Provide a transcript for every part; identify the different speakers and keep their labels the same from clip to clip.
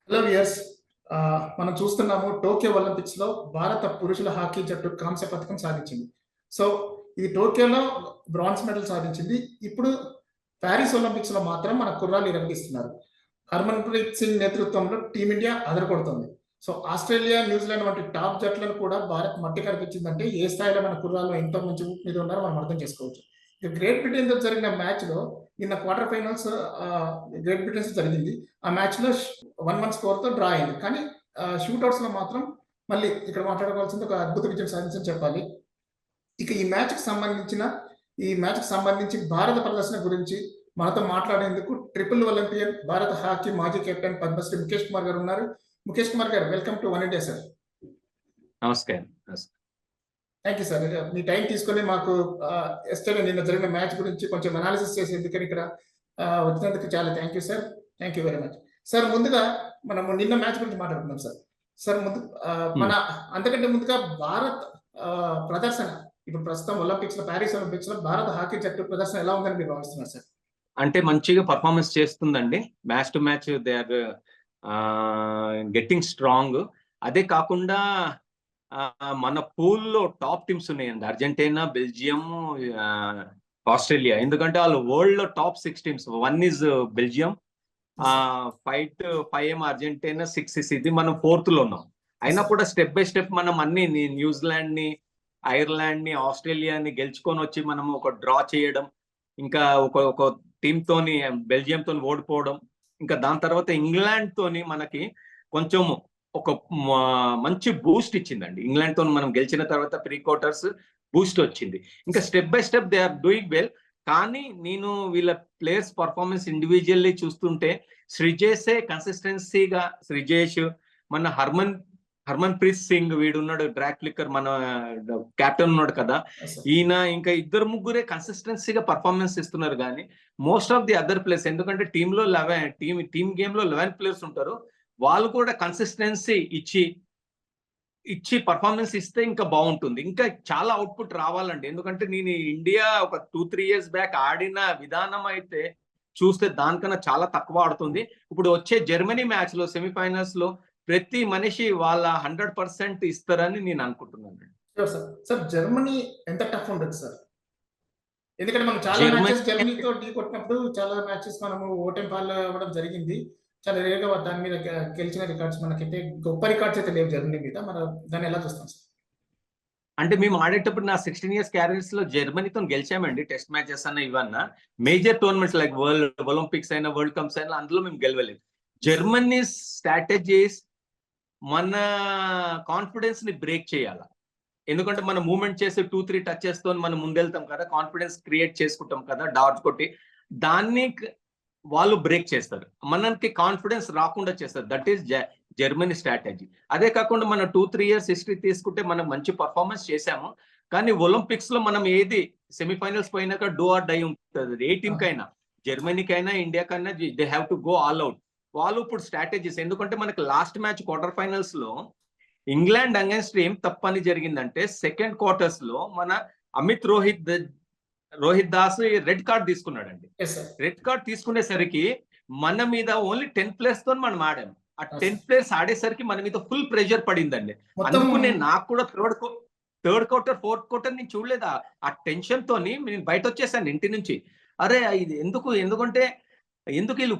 Speaker 1: Hello viewers. మనం చూస్తున్నాము Tokyo Olympics లో భారత పురుషుల హాకీ జట్టు కాంస్య పథకం సాధించింది. సో ఇది టోక్యోలో బ్రాంజ్ మెడల్ సాధించింది. ఇప్పుడు ప్యారిస్ ఒలింపిక్స్ లో మాత్రం మన కుర్రాళ్ళు ఇరగదీస్తున్నారు. హర్మన్ ప్రీత్ సింగ్ నేతృత్వంలో టీమిండియా అదరకొడుతుంది. సో ఆస్ట్రేలియా, న్యూజిలాండ్ వంటి టాప్ జట్లను కూడా భారత్ మట్టి కనిపించిందంటే ఏ స్థాయిలో మన కుర్రాళ్ళు ఎంతో మంచి ఊపు మీద ఉన్నారో మనం అర్థం చేసుకోవచ్చు. ఇక గ్రేట్ బ్రిటన్ తో జరిగిన మ్యాచ్ లో నిన్న క్వార్టర్ ఫైనల్స్ గ్రేట్ బ్రిటన్స్ జరిగింది. ఆ మ్యాచ్ లో 1-1 స్కోర్ తో డ్రా అయింది. కానీ షూట్అవుట్స్ లో మాత్రం మళ్ళీ ఇక్కడ మాట్లాడుకోవాల్సింది ఒక అద్భుత విజయం సాధించని చెప్పాలి. ఇక ఈ మ్యాచ్ కి సంబంధించి భారత ప్రదర్శన గురించి మనతో మాట్లాడేందుకు ట్రిపుల్ ఒలింపియన్ భారత హాకీ మాజీ కెప్టెన్ పద్మశ్రీ ముఖేష్ కుమార్ గారు ఉన్నారు. ముఖేష్ కుమార్ గారు, welcome to One India sir.
Speaker 2: నమస్కారం.
Speaker 1: Thank you sir. మీ టైం తీసుకొని మాకు ఎస్టర్డే నిన్న జరిగిన మ్యాచ్ గురించి కొంచెం అనాలిసిస్ చేసేందుకని ఇక్కడ వచ్చినందుకు చాలా thank you sir. Thank you very much sir. ముందుగా మనము నిన్న మ్యాచ్ గురించి మాట్లాడుతున్నాం సార్. సార్ మన అంతకంటే ముందుగా భారత్ ప్రదర్శన ఇప్పుడు ప్రస్తుతం ఒలింపిక్స్ లో, ప్యారిస్ ఒలింపిక్స్ లో భారత హాకీ జట్టు ప్రదర్శన ఎలా ఉందని మీరు భావిస్తున్నారు సార్?
Speaker 2: అంటే మంచిగా పర్ఫార్మెన్స్ చేస్తుందండి. Match to match they are getting strong. అదే కాకుండా మన పూల్లో టాప్ టీమ్స్ ఉన్నాయండి. Argentina, Belgium, Australia. ఎందుకంటే వాళ్ళు వరల్డ్ లో టాప్ 6 టీమ్స్. 1 ఈజ్ బెల్జియం, 5 ఏమో అర్జెంటీనా, 6 ఇది మనం 4th లో ఉన్నాం. అయినా కూడా స్టెప్ బై స్టెప్ మనం అన్ని న్యూజిలాండ్ ని, ఐర్లాండ్ ని, ఆస్ట్రేలియాని గెలుచుకొని వచ్చి మనం ఒక డ్రా చేయడం, ఇంకా ఒక టీమ్ తోని బెల్జియం తోని ఓడిపోవడం, ఇంకా దాని తర్వాత ఇంగ్లాండ్ తోని మనకి కొంచెం ఒక మంచి బూస్ట్ ఇచ్చిందండి. ఇంగ్లాండ్ తో మనం గెలిచిన తర్వాత ప్రీ క్వార్టర్స్ బూస్ట్ వచ్చింది. ఇంకా step by step they are doing well. కానీ నేను వీళ్ళ ప్లేయర్స్ పర్ఫార్మెన్స్ ఇండివిజువల్లీ చూస్తుంటే శ్రీజేషే కన్సిస్టెన్సీగా, శ్రీజేష్, మన హర్మన్ ప్రీత్ సింగ్ వీడున్నాడు, డ్రాక్ ఫ్లిక్కర్ మన కెప్టెన్ ఉన్నాడు కదా, ఈయన ఇంకా 2-3 కన్సిస్టెన్సీగా పర్ఫార్మెన్స్ ఇస్తున్నారు. కానీ most of the other players, ఎందుకంటే టీమ్ గేమ్ లో 11 ప్లేయర్స్ ఉంటారు, వాళ్ళు కూడా కన్సిస్టెన్సీ ఇచ్చి పర్ఫార్మెన్స్ ఇస్తే ఇంకా బాగుంటుంది. ఇంకా చాలా అవుట్పుట్ రావాలండి. ఎందుకంటే నేను ఇండియా ఒక 2-3 ఇయర్స్ బ్యాక్ ఆడిన విధానం అయితే చూస్తే దానికన్నా చాలా తక్కువ ఆడుతుంది. ఇప్పుడు వచ్చే జర్మనీ మ్యాచ్ లో, సెమీఫైనల్స్ లో ప్రతి మనిషి వాళ్ళ 100% ఇస్తారని నేను అనుకుంటున్నాను.
Speaker 1: సార్ జర్మనీ ఎంత టఫ్ ఉంటుంది సార్? ఎందుకంటే మనం చాలా మ్యాచెస్ జర్మనీతో ఢీ కొట్టినప్పుడు చాలా మ్యాచెస్ మనము ఓటమి పాలు అవ్వడం జరిగింది. చాలా రేరుగా దాని మీద గెలిచిన రికార్డ్స్ మనకైతే గొప్ప రికార్డ్స్ అయితే లేవు జర్మనీ మీద. మనం దాన్ని ఎలా చూస్తాం సార్?
Speaker 2: అంటే మేము ఆడేటప్పుడు నా 16 ఇయర్స్ క్యారియర్స్ లో జర్మనీతో గెలిచామండి. టెస్ట్ మ్యాచెస్ అన్న ఇవన్నా, major tournaments like world olympics అయినా, వరల్డ్ కప్స్ అయినా, అందులో మేము గెలవలేదు. జర్మనీ స్ట్రాటజీస్ మన కాన్ఫిడెన్స్ ని బ్రేక్ చేయాలి. ఎందుకంటే మనం మూవ్మెంట్ చేసి 2-3 టచెస్ తో మనం ముందెళ్తాం కదా, కాన్ఫిడెన్స్ క్రియేట్ చేసుకుంటాం కదా డాట్స్ కొట్టి, దాన్ని వాళ్ళు బ్రేక్ చేస్తారు, మనకి కాన్ఫిడెన్స్ రాకుండా చేస్తారు. That is Germany strategy. అదే కాకుండా మన 2-3 ఇయర్స్ హిస్టరీ తీసుకుంటే మనం మంచి పర్ఫార్మెన్స్ చేశాము. కానీ ఒలింపిక్స్ లో మనం ఏది సెమీఫైనల్స్ పోయినాక డూ ఆర్ డై ఉంటుంది. ఏ టీమ్ కైనా, జర్మనీకైనా, ఇండియాకైనా, they have to go all out. వాళ్ళు ఇప్పుడు స్ట్రాటజీస్, ఎందుకంటే మనకి లాస్ట్ మ్యాచ్ క్వార్టర్ ఫైనల్స్ లో ఇంగ్లాండ్ అగైన్స్ట్ ఏం తప్పని జరిగిందంటే, సెకండ్ క్వార్టర్స్ లో మన రోహిత్ దాస్ రెడ్ కార్డ్ తీసుకున్నాడండి. రెడ్ కార్డ్ తీసుకునేసరికి మన మీద ఓన్లీ 10 ప్లేయర్స్ తో మనం ఆడాము. ఆ 10 ప్లేయర్స్ ఆడేసరికి మన మీద ఫుల్ ప్రెషర్ పడిందండి. అందుకు నాకు కూడా థర్డ్ క్వార్టర్, ఫోర్త్ క్వార్టర్ నేను చూడలేదా, ఆ టెన్షన్ తోని నేను బయట వచ్చేసాను ఇంటి నుంచి. అరే ఇది ఎందుకంటే వీళ్ళు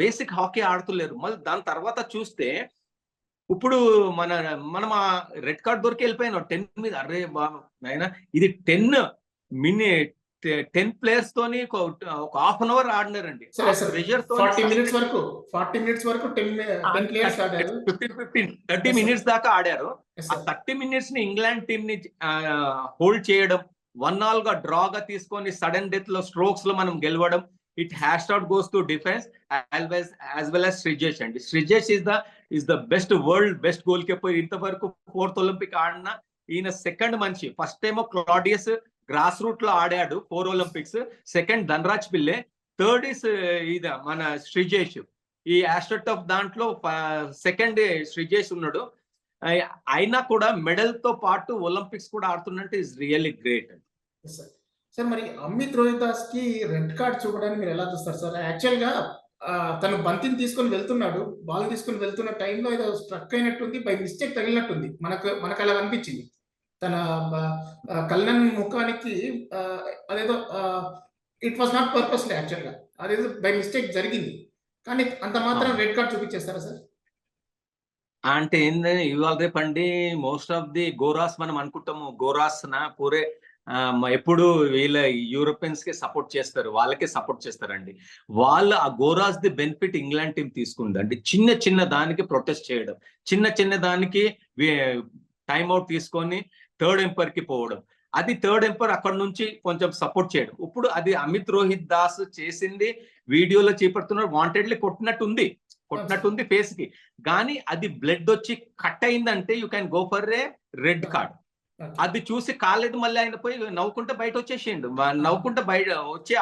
Speaker 2: బేసిక్ హాకీ ఆడుతులేరు. మళ్ళీ దాని తర్వాత చూస్తే ఇప్పుడు మనం ఆ రెడ్ కార్డ్ దొరికి వెళ్ళిపోయాను 10 మీద. అరే బాబు నాయనా, ఇది 10 ప్లేయర్స్ తోని ఒక హాఫ్ అన్ అవర్ ఆడినారండి.
Speaker 1: 40 మినిట్స్ వరకు
Speaker 2: 30 మినిట్స్ దాకా ఆడారు. ఆ 30 మినిట్స్ ని ఇంగ్లాండ్ టీమ్ ని హోల్డ్ చేయడం, 1-1 గా డ్రాగా తీసుకొని సడన్ డెత్ లో, స్ట్రోక్స్ లో మనం గెలవడం, it hash out goes to defence as well as Sreejesh అండి. Sreejesh is the world best goal keeper. ఇంతవరకు 4th ఒలింపిక్ ఆడిన ఈయన సెకండ్ మనిషి. First time Claudius grass root లో ఆడాడు 4 Olympics. Second Dhanraj Pillai. Third is మన శ్రీజేష్. ఈ ఆస్ట్రట్ ఆఫ్ దాంట్లో సెకండ్ శ్రీజేష్ ఉన్నాడు. అయినా కూడా మెడల్ తో పాటు ఒలింపిక్స్ కూడా ఆడుతున్నట్టు ఇస్ రియల్లీ గ్రేట్.
Speaker 1: సార్ మరి అమిత్ రోహిదాస్ కి రెడ్ కార్డ్ చూపడానికి మీరు ఎలా చూస్తారు సార్? యాక్చువల్ గా తను బంతిని తీసుకొని వెళ్తున్నాడు, బాల్ తీసుకొని వెళ్తున్న టైంలో ఏదో స్ట్రక్ అయినట్టుంది, బై మిస్టేక్ తగిలినట్టుంది, మనకు అలా అనిపించింది. తన కల్నన్ ముఖానికి అదేదో ఇట్ వాస్ నాట్ పర్పస్లీ యాక్చువల్గా, అదేదో బై మిస్టేక్ జరిగింది. కానీ అంత మాత్రం రెడ్ కార్డ్ చూపించేస్తారా సార్?
Speaker 2: అంటే ఏంది ఇవాళ రేపండి మోస్ట్ ఆఫ్ ది గోరాస్ మనం అనుకుంటాము, గోరాస్ నా పూరే ఎప్పుడు వీళ్ళ యూరోపియన్స్ కి సపోర్ట్ చేస్తారు, వాళ్ళకే సపోర్ట్ చేస్తారండి. వాళ్ళు ఆ Gora's the benefit England team తీసుకుందండి. చిన్న చిన్న దానికి ప్రొటెస్ట్ చేయడం, చిన్న చిన్న దానికి టైం అవుట్ తీసుకొని థర్డ్ ఎంపైర్ కి పోవడం, అది థర్డ్ ఎంపైర్ అక్కడ నుంచి కొంచెం సపోర్ట్ చేయడం. ఇప్పుడు అది అమిత్ రోహిత్ దాస్ చేసింది, వీడియోలో చేపడుతున్నారు, వాంటెడ్లీ కొట్టినట్టుంది ఫేస్ కి, కానీ అది బ్లడ్ వచ్చి కట్ అయిందంటే you can go for a red card. అది చూసి కాలేదు, మళ్ళీ ఆయన పోయి నవ్వుకుంటే బయట వచ్చేసిండు, నవ్వుకుంటే బయట వచ్చి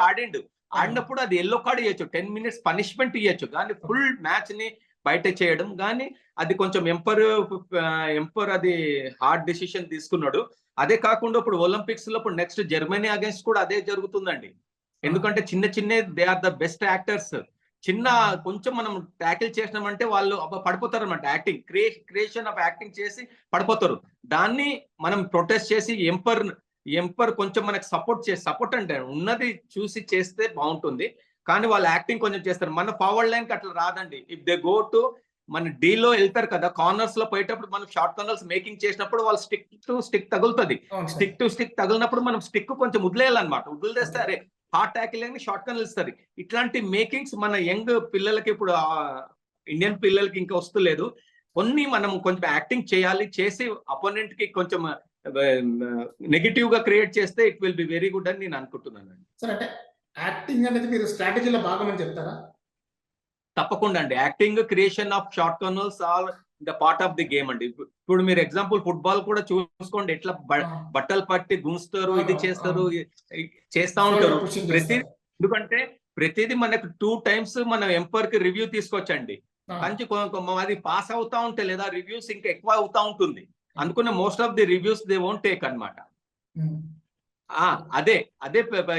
Speaker 2: ఆడినప్పుడు అది ఎల్లో కార్డ్ ఇవ్వచ్చు, 10 minutes పనిష్మెంట్ ఇవ్వచ్చు, కానీ ఫుల్ మ్యాచ్ ని బయట చేయడం. కానీ అది కొంచెం ఎంపర్ అది హార్డ్ డెసిషన్ తీసుకున్నాడు. అదే కాకుండా ఇప్పుడు ఒలింపిక్స్ లో ఇప్పుడు నెక్స్ట్ జర్మనీ అగేన్స్ట్ కూడా అదే జరుగుతుందండి. ఎందుకంటే చిన్న they are the best actors. కొంచెం మనం ట్యాకిల్ చేసినామంటే వాళ్ళు పడిపోతారు అనమాట. యాక్టింగ్ క్రియేషన్ ఆఫ్ యాక్టింగ్ చేసి పడిపోతారు. దాన్ని మనం ప్రొటెస్ట్ చేసి ఎంపర్ కొంచెం మనకు సపోర్ట్ అంటే ఉన్నది చూసి చేస్తే బాగుంటుంది, కానీ వాళ్ళు యాక్టింగ్ కొంచెం చేస్తారు. మన ఫార్వర్డ్ లైన్ కి అట్లా రాదండి. ఇఫ్ దే గో టు మన డీలో వెళ్తారు కదా, కార్నర్స్ లో పోయేటప్పుడు మనం షార్ట్ కార్నర్స్ మేకింగ్ చేసినప్పుడు వాళ్ళు స్టిక్ టు స్టిక్ తగులుతుంది. స్టిక్ టు స్టిక్ తగిలినప్పుడు మనం స్టిక్ కొంచెం వదిలేయాలన్నమాట. వదిలేస్తే అరే హార్ట్ ట్యాకిల్ అని షార్ట్ కార్నర్ ఇస్తారు. ఇట్లాంటి మేకింగ్స్ మన యంగ్ పిల్లలకి, ఇప్పుడు ఇండియన్ పిల్లలకి ఇంకా వస్తలేదు. కొన్ని మనం కొంచెం యాక్టింగ్ చేయాలి, చేసి అపోనెంట్ కి కొంచెం నెగిటివ్ గా క్రియేట్ చేస్తే it will be very good అని నేను అనుకుంటున్నాను.
Speaker 1: సార్ అంటే యాక్టింగ్ అనేది మీరు స్ట్రాటజీలో భాగమని చెప్తారా?
Speaker 2: తప్పకుండా అండి. Acting, creation of short corners are the part of the game అండి. ఇప్పుడు మీరు ఎగ్జాంపుల్ ఫుట్బాల్ కూడా చూసుకోండి, ఎట్లా బట్టలు పట్టి గుంస్తారు, ఇది చేస్తారు, చేస్తా ఉంటారు ప్రతి. ఎందుకంటే ప్రతిదీ మనకు 2 times మనం ఎంపైర్ కి రివ్యూ తీసుకొచ్చండి, కానీ అది పాస్ అవుతా ఉంటే లేదా రివ్యూస్ ఇంకా ఎక్కువ అవుతా ఉంటుంది. అందుకనే most of the reviews they won't take అన్నమాట. అదే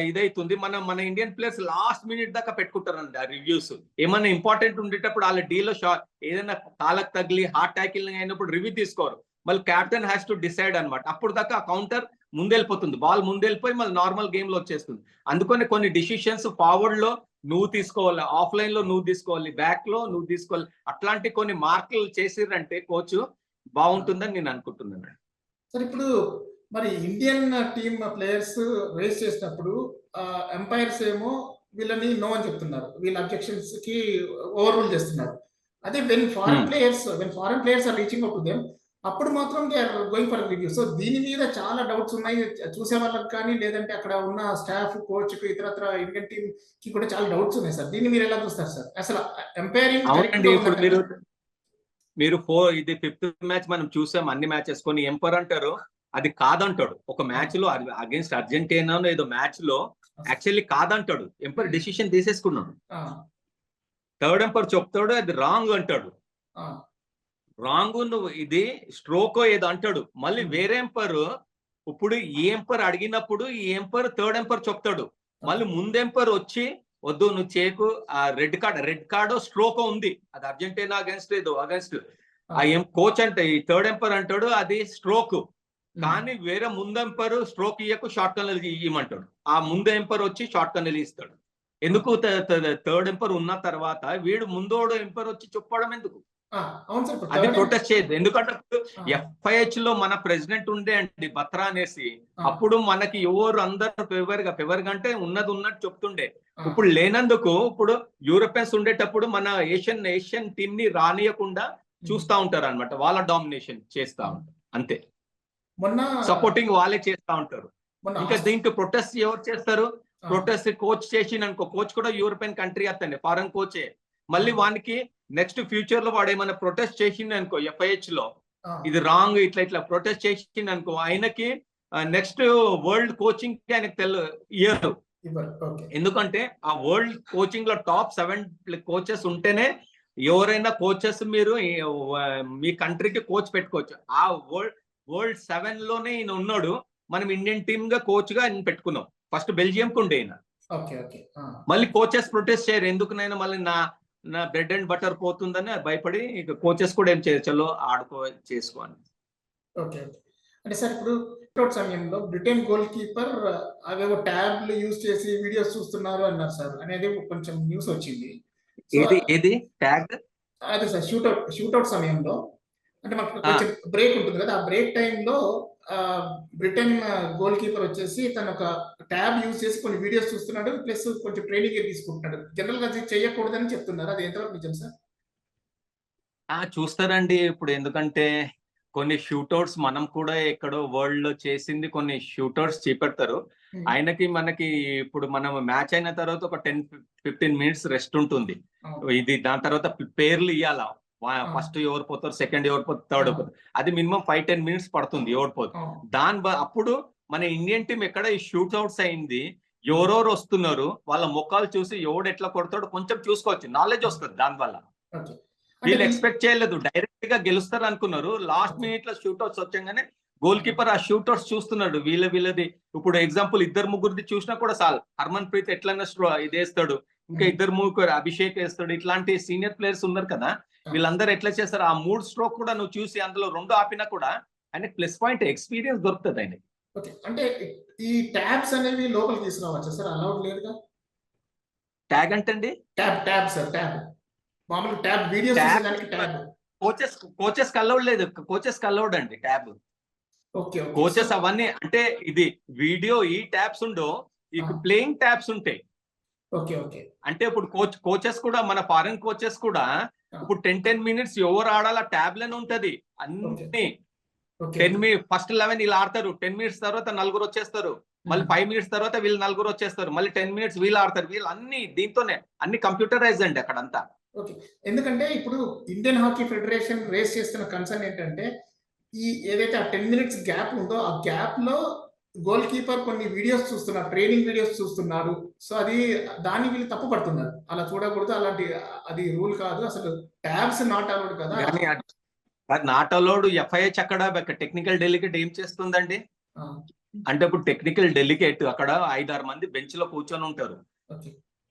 Speaker 2: ఇదైతుంది. మన ఇండియన్ ప్లేయర్స్ లాస్ట్ మినిట్ దాకా పెట్టుకుంటారండి ఆ రివ్యూస్. ఏమన్నా ఇంపార్టెంట్ ఉండేటప్పుడు వాళ్ళ డీలో ఏదైనా కాలకు తగిలి హార్ట్ ట్యాకిల్ అయినప్పుడు రివ్యూ తీసుకోరు. మళ్ళీ క్యాప్టెన్ హ్యాస్ టు డిసైడ్ అనమాట. అప్పుడు దాకా ఆ కౌంటర్ ముందెళ్ళిపోతుంది, బాల్ ముందెళ్ళిపోయి మళ్ళీ నార్మల్ గేమ్ లో వచ్చేస్తుంది. అందుకని కొన్ని డిసిషన్స్ ఫార్వర్డ్ లో నువ్వు తీసుకోవాలి, ఆఫ్లైన్ లో నువ్వు తీసుకోవాలి, బ్యాక్ లో నువ్వు తీసుకోవాలి. అట్లాంటి కొన్ని మార్కులు చేసిరంటే కోచ్ బాగుంటుందని నేను అనుకుంటున్నాను.
Speaker 1: సార్ ఇప్పుడు మరి ఇండియన్ టీమ్ ప్లేయర్స్ రేస్ చేసినప్పుడు ఎంపైర్స్ ఏమో వీళ్ళని నో అని చెప్తున్నారు, వీళ్ళ అబ్జెక్షన్స్ కి ఓవర్ చేస్తున్నారు. అదే when foreign players are reaching out to them, అప్పుడు మాత్రం they are going for review. So దీని మీద చాలా డౌట్స్ ఉన్నాయి చూసే వాళ్ళకి కానీ, లేదంటే అక్కడ ఉన్న స్టాఫ్, కోచ్ కి, ఇతరత్ర ఇండియన్ టీమ్ కి కూడా చాలా డౌట్స్ ఉన్నాయి సార్. దీన్ని మీరు ఎలా చూస్తారు సార్? అసలు ఎంపైరింగ్
Speaker 2: మీరు ఇది 5th మ్యాచ్ మనం చూసాం, అన్ని మ్యాచెస్. కొన్ని ఎంపైర్ అంటారు అది కాదంటాడు. ఒక మ్యాచ్ లో అగేన్స్ట్ అర్జెంటీనా ఏదో మ్యాచ్ లో యాక్చువల్లీ కాదంటాడు, ఎంపైర్ డెసిషన్ తీసేసుకున్నాడు. థర్డ్ ఎంపైర్ చెప్తాడు అది రాంగ్ అంటాడు, రాంగ్ నువ్వు ఇది స్ట్రోక్ ఏదో అంటాడు. మళ్ళీ వేరే ఎంపైర్ ఇప్పుడు ఈ ఎంపైర్ అడిగినప్పుడు ఈ ఎంపైర్ థర్డ్ ఎంపైర్ చెప్తాడు. మళ్ళీ ముందు ఎంపైర్ వచ్చి వద్దు నువ్వు చేకు, ఆ రెడ్ కార్డ్ స్ట్రోక్ ఉంది, అది అర్జెంటీనా అగేన్స్ట్ ఆ కోచ్ అంటే ఈ థర్డ్ ఎంపైర్ అంటాడు అది స్ట్రోక్, కానీ వేరే ముందు ఎంపైర్ స్ట్రోక్ ఇయ్యకు, షార్ట్ కార్నర్ ఇవ్వమంటాడు. ఆ ముందు ఎంపైర్ వచ్చి షార్ట్ కార్నర్ ఇస్తాడు. ఎందుకు? థర్డ్ ఎంపైర్ ఉన్న తర్వాత వీడు ముందోడు ఎంపైర్ వచ్చి చెప్పడం ఎందుకు? అది ప్రొటెస్ట్ చేయదు. ఎందుకంటే FIH లో మన ప్రెసిడెంట్ ఉండే అండి బత్రా అనేసి, అప్పుడు మనకి ఎవరు అందరు ఫేవర్ గా అంటే ఉన్నది ఉన్నట్టు చెప్తుండే. ఇప్పుడు లేనందుకు ఇప్పుడు యూరోపియన్స్ ఉండేటప్పుడు మన ఏషియన్ టీమ్ ని రానియకుండా చూస్తా ఉంటారు అనమాట, వాళ్ళ డామినేషన్ చేస్తా ఉంటారు అంతే. సపోర్టింగ్ వాళ్ళే చేస్తా ఉంటారు. ఇంకా దీనికి ప్రొటెస్ట్ ఎవరు చేస్తారు? ప్రొటెస్ట్ కోచ్ చేసిందనుకో, కోచ్ కూడా యూరోపియన్ కంట్రీ అతనే, ఫారెన్ కోచే. మళ్ళీ వానికి నెక్స్ట్ ఫ్యూచర్ లో వాడు ఏమైనా ప్రొటెస్ట్ చేసింది అనుకో FIH లో, ఇది రాంగ్ ఇట్లా ప్రొటెస్ట్ చేసింది అనుకో, ఆయనకి నెక్స్ట్ వరల్డ్ కోచింగ్ కి ఆయనకు ఇయ్యరు. ఎందుకంటే ఆ వరల్డ్ కోచింగ్ లో టాప్ 7 కోచెస్ ఉంటేనే ఎవరైనా కోచెస్ మీరు మీ కంట్రీకి కోచ్ పెట్టుకోవచ్చు. ఆ వరల్డ్ 7 లోనే ఈయన ఉన్నాడు. మనం ఇండియన్ టీమ్ గా కోచ్ గా ఆయన పెట్టుకున్నాం. ఫస్ట్ బెల్జియం కు ఉండే ఈయన,
Speaker 1: ఓకే ఓకే.
Speaker 2: మళ్ళీ కోచెస్ ప్రొటెస్ట్ చేయరు, ఎందుకునైనా మళ్ళీ నా నా బ్రెడ్ అండ్ బటర్ పోతుందని భయపడి ఇక కోచెస్ కూడా ఏం చేయరు, చలో ఆడుకో చేసుకో అని.
Speaker 1: Okay okay. అంటే సార్ ఇప్పుడు అవుట్ సమయంలో బ్రిటన్ గోల్ కీపర్ అవేవో ట్యాబ్లు యూజ్ చేసి వీడియోస్ చూస్తున్నారు అన్నారు సార్, అనేది కొంచెం న్యూస్ వచ్చింది. సో
Speaker 2: ఏది ఏది ట్యాగ్?
Speaker 1: అదే సార్ షూట్అవుట్ సమయంలో అంటే మనకు కొంచెం బ్రేక్ ఉంటుంది కదా, ఆ బ్రేక్ టైంలో బ్రిటన్ గోల్ కీపర్ వచ్చేసి తను ఒక ట్యాబ్ యూజ్ చేసి కొన్ని వీడియోస్ చూస్తున్నాడు, ప్లస్ కొంచెం ట్రైనింగ్ తీసుకుంటున్నాడు. జనరల్ గా అది చేయకూడదని చెప్తున్నారు, అది ఎంతవరకు నిజం సార్?
Speaker 2: చూస్తారండి ఇప్పుడు, ఎందుకంటే కొన్ని షూట్అవుట్స్ మనం కూడా ఎక్కడో వరల్డ్ లో చేసింది కొన్ని షూట్అవుట్స్ చూపెడతారు. ఆయనకి మనకి ఇప్పుడు మనం మ్యాచ్ అయిన తర్వాత ఒక 10-15 మినిట్స్ రెస్ట్ ఉంటుంది. ఇది దాని తర్వాత పేర్లు ఇవ్వాలా, ఫస్ట్ ఎవరు పోతారు, సెకండ్ ఎవరు పోతారు, థర్డ్ పోతారు, అది మినిమం 5-10 మినిట్స్ పడుతుంది ఎవరు పోతారు. అప్పుడు మన ఇండియన్ టీం ఎక్కడ ఈ షూట్అవుట్స్ అయింది, ఎవరెవరు వస్తున్నారు వాళ్ళ ముఖాలు చూసి ఎవడు ఎట్లా కొడతాడో కొంచెం చూసుకోవచ్చు, నాలెడ్జ్ వస్తుంది దానివల్ల. వీళ్ళు ఎక్స్పెక్ట్ చేయలేదు, డైరెక్ట్ గా గెలుస్తారు అనుకున్నారు, లాస్ట్ మినిట్ లో షూట్అవుట్స్ వచ్చాగానే గోల్ కీపర్ ఆ షూట్అవుట్స్ చూస్తున్నాడు వీళ్ళది. ఇప్పుడు ఎగ్జాంపుల్ ఇద్దరు ముగ్గురిది చూసినా కూడా చాలు, హర్మన్ ప్రీత్ ఎట్లన్నా ఇది వేస్తాడు, ఇంకా ఇద్దరు ముగ్గురు అభిషేక్ వేస్తాడు, ఇట్లాంటి సీనియర్ ప్లేయర్స్ ఉన్నారు కదా, వీళ్ళందరూ ఎట్లా చేస్తారు, ఆ 3 స్ట్రోక్ కూడా నువ్వు చూసి అందులో 2 ఆపినా కూడా ఆయనకి ప్లస్ పాయింట్ ఎక్స్పీరియన్స్ దొరుకుతుంది ఆయనకి.
Speaker 1: అంటే ఈ ట్యాబ్స్ అనేవి లోపలికి తీసుకురావచ్చా సార్? అలౌడ్ లేదుగా.
Speaker 2: ట్యాగ్ అంటే అండి?
Speaker 1: ట్యాబ్ సార్, ట్యాబ్ మామూలు ట్యాబ్ వీడియోస్ చూసేదానికి ట్యాబ్.
Speaker 2: కోచెస్ అలౌడ్ లేదు, కోచెస్ అలౌడ్ అండి ట్యాబ్.
Speaker 1: ఓకే
Speaker 2: కోచెస్ అవన్నీ అంటే ఇది వీడియో ఈ ట్యాబ్స్ ఉండో, ఈ ప్లేయింగ్ ట్యాబ్స్ ఉంటాయి.
Speaker 1: Okay okay.
Speaker 2: అంటే ఇప్పుడు కోచెస్ కూడా మన ఫారెన్ కోచెస్ కూడా ఇప్పుడు 10 మినిట్స్ ఎవరు ఆడాలా ట్యాబ్ లోనే ఉంటది అన్ని. 10 మినిట్స్ ఫస్ట్ 11 వీళ్ళు ఆడతారు, 10 మినిట్స్ తర్వాత 4 వచ్చేస్తారు, మళ్ళీ 5 మినిట్స్ తర్వాత వీళ్ళు 4 వచ్చేస్తారు, మళ్ళీ 10 మినిట్స్ వీళ్ళు ఆడతారు, వీళ్ళు అన్ని దీంతోనే అన్ని కంప్యూటరైజ్ అండి అక్కడంతా.
Speaker 1: ఓకే. ఎందుకంటే ఇప్పుడు ఇండియన్ హాకీ ఫెడరేషన్ రేస్ చేస్తున్న కన్సర్న్ ఏంటంటే, ఈ ఏదైతే ఆ 10 మినిట్స్ గ్యాప్ ఉందో ఆ గ్యాప్ లో గోల్ కీపర్ కొన్ని వీడియోస్ చూస్తున్నారు, ట్రైనింగ్ వీడియోస్ చూస్తున్నారు. సో అది దాన్ని వీళ్ళు తప్పు పడుతున్నారు, అలా చూడకూడదు, అలాంటి అది రూల్ కాదు, అసలు ట్యాబ్స్ నాట్ అలౌడ్ కదా.
Speaker 2: నాట్ అలౌడ్ ఎఫ్ఐహెచ్ అక్కడ టెక్నికల్ డెలిగేట్ ఏం చేస్తుందండి అంటే, ఇప్పుడు టెక్నికల్ డెలిగేట్ అక్కడ 5-6 మంది బెంచ్ లో కూర్చొని ఉంటారు,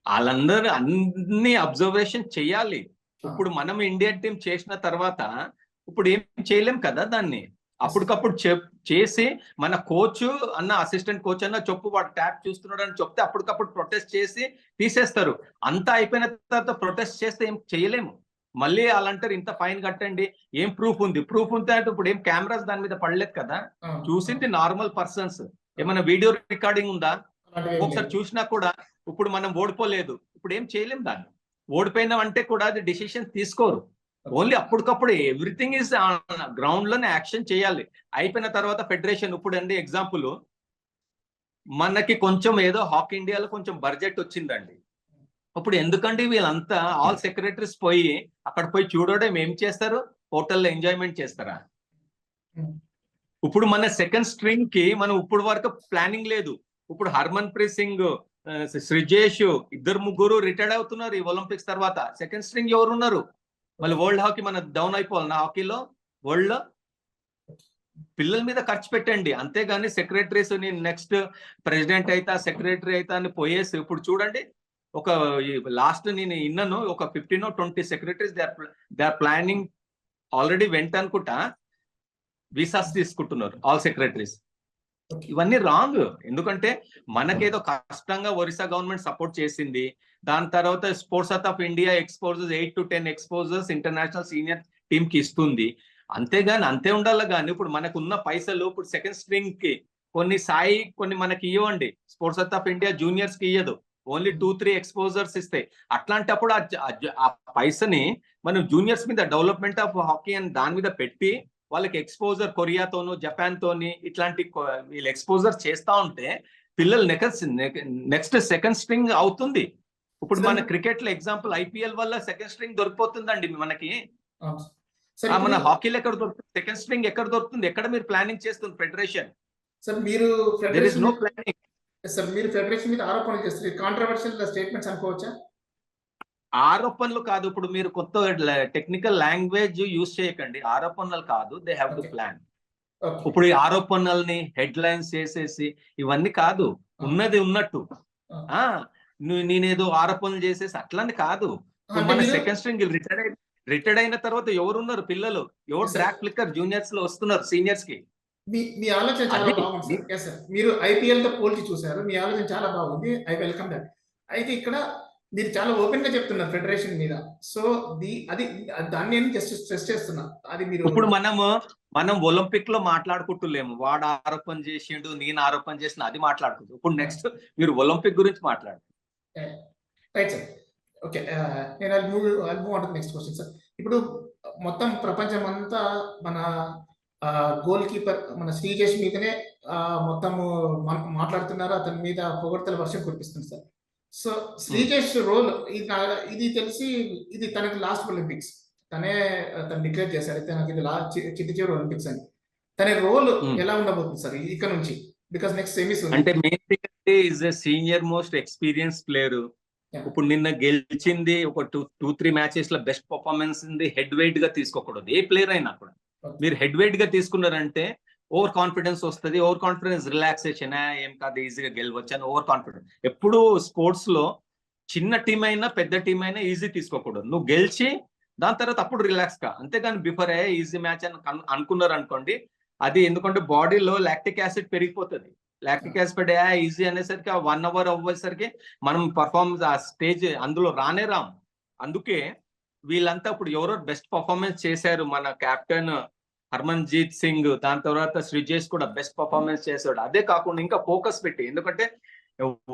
Speaker 2: వాళ్ళందరూ అన్ని అబ్జర్వేషన్ చెయ్యాలి. ఇప్పుడు మనం ఇండియన్ టీం చేసిన తర్వాత ఇప్పుడు ఏం చేయలేం కదా దాన్ని, అప్పటికప్పుడు చేసి మన కోచ్ అన్న అసిస్టెంట్ కోచ్ అన్న చెప్పు వాడు ట్యాప్ చూస్తున్నాడు అని చెప్తే అప్పటికప్పుడు ప్రొటెస్ట్ చేసి తీసేస్తారు. అంతా అయిపోయిన తర్వాత ప్రొటెస్ట్ చేస్తే ఏం చేయలేము, మళ్ళీ వాళ్ళంటారు ఇంత ఫైన్ కట్టండి, ఏం ప్రూఫ్ ఉంది, ప్రూఫ్ ఉంటే అంటే ఇప్పుడు ఏం కెమెరాస్ దాని మీద పడలేదు కదా, చూసింది నార్మల్ పర్సన్స్, ఏమైనా వీడియో రికార్డింగ్ ఉందా, ఒకసారి చూసినా కూడా ఇప్పుడు మనం ఓడిపోలేదు, ఇప్పుడు ఏం చేయలేం దాన్ని, ఓడిపోయినాం అంటే కూడా అది డిసిషన్ తీసుకోరు, ఓన్లీ అప్పటికప్పుడు ఎవ్రీథింగ్ ఈజ్ గ్రౌండ్ లోనే యాక్షన్ చేయాలి. అయిపోయిన తర్వాత ఫెడరేషన్ ఇప్పుడు అండి ఎగ్జాంపుల్ మనకి కొంచెం ఏదో హాకీ ఇండియాలో కొంచెం బడ్జెట్ వచ్చిందండి, ఇప్పుడు ఎందుకంటే వీళ్ళంతా ఆల్ సెక్రటరీస్ పోయి అక్కడ పోయి చూడడం ఏం చేస్తారు, హోటల్లో ఎంజాయ్మెంట్ చేస్తారా? ఇప్పుడు మన సెకండ్ స్ట్రింగ్ కి మనం ఇప్పుడు వరకు ప్లానింగ్ లేదు, ఇప్పుడు హర్మన్ ప్రీత్ సింగ్, శ్రీజేష్ ఇద్దరు ముగ్గురు రిటైర్డ్ అవుతున్నారు ఈ ఒలింపిక్స్ తర్వాత, సెకండ్ స్ట్రింగ్ ఎవరు ఉన్నారు? మళ్ళీ వరల్డ్ హాకీ మన డౌన్ అయిపోవాలి నా హాకీలో వరల్డ్ లో. పిల్లల మీద ఖర్చు పెట్టండి, అంతేగాని సెక్రటరీస్ నేను నెక్స్ట్ ప్రెసిడెంట్ అయితా సెక్రటరీ అయితా అని పోయేసి, ఇప్పుడు చూడండి ఒక లాస్ట్ నేను విన్నాను ఒక 15 or 20 secretaries they are planning already వెంట అనుకుంటా వీసాస్ తీసుకుంటున్నారు ఆల్ సెక్రటరీస్. ఇవన్నీ రాంగ్, ఎందుకంటే మనకేదో కష్టంగా ఒరిస్సా గవర్నమెంట్ సపోర్ట్ చేసింది, దాని తర్వాత sports of India exposures 8 to 10 exposures international senior team కి ఇస్తుంది, అంతేగాని అంతే ఉండాలి. కానీ ఇప్పుడు మనకు ఉన్న పైసలు ఇప్పుడు సెకండ్ స్ట్రింగ్ కి కొన్ని సాయి కొన్ని మనకి ఇవ్వండి, స్పోర్ట్స్ ఆఫ్ ఇండియా జూనియర్స్ కి ఇవ్వదు, ఓన్లీ 2-3 ఎక్స్పోజర్స్ ఇస్తాయి. అట్లాంటప్పుడు ఆ పైసని మనం జూనియర్స్ మీద డెవలప్మెంట్ ఆఫ్ హాకీ అని దాని మీద పెట్టి వాళ్ళకి ఎక్స్పోజర్ కొరియాతోను జపాన్ తోని ఇట్లాంటి వీళ్ళు ఎక్స్పోజర్ చేస్తా ఉంటే పిల్లలు నెక్స్ట్ సెకండ్ స్ట్రింగ్ అవుతుంది. ఇప్పుడు మన క్రికెట్ లో ఎగ్జాంపుల్ ఐపీఎల్ వల్ల సెకండ్ స్ట్రింగ్ దొరికిపోతుందండి మనకి, మన హాకీలో ఎక్కడ దొరుకుతుంది సెకండ్ స్ట్రింగ్, ఎక్కడ దొరుకుతుంది, ఎక్కడ మీరు ప్లానింగ్ చేస్తుంది ఫెడరేషన్?
Speaker 1: సార్ మీరు
Speaker 2: నో ప్లానింగ్
Speaker 1: సార్, మీరు ఫెడరేషన్ మీద ఆరోపణలు చేస్తారు, కాంట్రవర్షియల్ స్టేట్మెంట్స్ అనుకోవచ్చా?
Speaker 2: ఆరోపణలు కాదు, ఇప్పుడు మీరు కొత్త టెక్నికల్ లాంగ్వేజ్ యూజ్ చేయకండి, ఆరోపణలు కాదు, దే హ్యావ్ టు ప్లాన్. ఇప్పుడు ఈ ఆరోపణల్ని హెడ్ లైన్స్ చేసేసి ఇవన్నీ కాదు, ఉన్నది ఉన్నట్టు ఆ నేనేదో ఆరోపణలు చేసేసి అట్లని కాదు. ఇప్పుడు
Speaker 1: అంటే
Speaker 2: మన
Speaker 1: మీరు
Speaker 2: సెకండ్ స్ట్రింగ్ రిటైర్డ్ అయిన తర్వాత ఎవరున్నారు పిల్లలు? ఎవరు
Speaker 1: సార్
Speaker 2: డ్రాక్ ఫ్లిక్కర్ జూనియర్స్ లో వస్తున్నారు సీనియర్స్ కి.
Speaker 1: మీ ఆలోచన చాలా
Speaker 2: అది
Speaker 1: బాగుంది సార్. Yes sir. మీరు ఐపీఎల్ తో పోల్చి చూసారు. మీ ఆలోచన చాలా బాగుంది. I welcome that. అయితే ఇక్కడ మీరు చాలా ఓపెన్ గా చెప్తున్నారు ఫెడరేషన్ మీద. సో అది దాన్ని నేను జస్ట్ స్ట్రెస్ చేస్తున్నా. అది మీరు
Speaker 2: ఇప్పుడు మనం ఒలింపిక్ లో మాట్లాడుకుంటులేము. వాడు ఆరోపణ చేసిండు, నేను ఆరోపణ చేసిన అది మాట్లాడుకుంటు. ఇప్పుడు నెక్స్ట్ మీరు ఒలింపిక్ గురించి మాట్లాడు.
Speaker 1: Right sir. ఓకే. నేను I move on to next question sir. ఇప్పుడు మొత్తం ప్రపంచం అంతా మన గోల్ కీపర్ మన శ్రీజేష్ మీదనే మొత్తము మాట్లాడుతున్నారు. అతని మీద పొగడ్తల వర్షం కురిపిస్తుంది సార్. సో శ్రీజేష్ రోల్ ఇది తెలిసి ఇది తనకి లాస్ట్ ఒలింపిక్స్. తను డిక్లేర్ చేశారు తనకి ఇది చిట్టి చివరి ఒలింపిక్స్ అని. తన రోల్ ఎలా ఉండబోతుంది సార్ ఇక్కడ నుంచి? బికాస్ నెక్స్ట్ సెమీస్
Speaker 2: అంటే is a senior most experience player. ఇప్పుడు నిన్న గెలిచింది ఒక 2-3 మ్యాచెస్ లో బెస్ట్ పర్ఫార్మెన్స్ ఉంది. హెడ్ వెయిట్ గా తీసుకోకూడదు ఏ ప్లేయర్ అయినా కూడా. మీరు హెడ్ వెయిట్ గా తీసుకున్నారంటే ఓవర్ కాన్ఫిడెన్స్ వస్తుంది. ఓవర్ కాన్ఫిడెన్స్ రిలాక్సేషన్ ఏం కాదు ఈజీగా గెలవచ్చు అని ఓవర్ కాన్ఫిడెన్స్. ఎప్పుడు స్పోర్ట్స్ లో చిన్న టీం అయినా పెద్ద టీం అయినా ఈజీ తీసుకోకూడదు. నువ్వు గెలిచి దాని తర్వాత అప్పుడు రిలాక్స్ కా. అంతేగాని బిఫోర్ ఈజీ మ్యాచ్ అని అనుకున్నారు అనుకోండి, అది ఎందుకంటే బాడీలో లాక్టిక్ యాసిడ్ పెరిగిపోతుంది. లాక్టిక్ యాసిడ్ ఈజీ అనేసరికి 1 hour అవ్వేసరికి మనం పర్ఫార్మెన్స్ ఆ స్టేజ్ అందులో రాం. అందుకే వీళ్ళంతా ఇప్పుడు ఎవరో బెస్ట్ పర్ఫార్మెన్స్ చేశారు. మన కెప్టెన్ హర్మన్జీత్ సింగ్, దాని తర్వాత శ్రీజేష్ కూడా బెస్ట్ పర్ఫార్మెన్స్ చేశాడు. అదే కాకుండా ఇంకా ఫోకస్ పెట్టి, ఎందుకంటే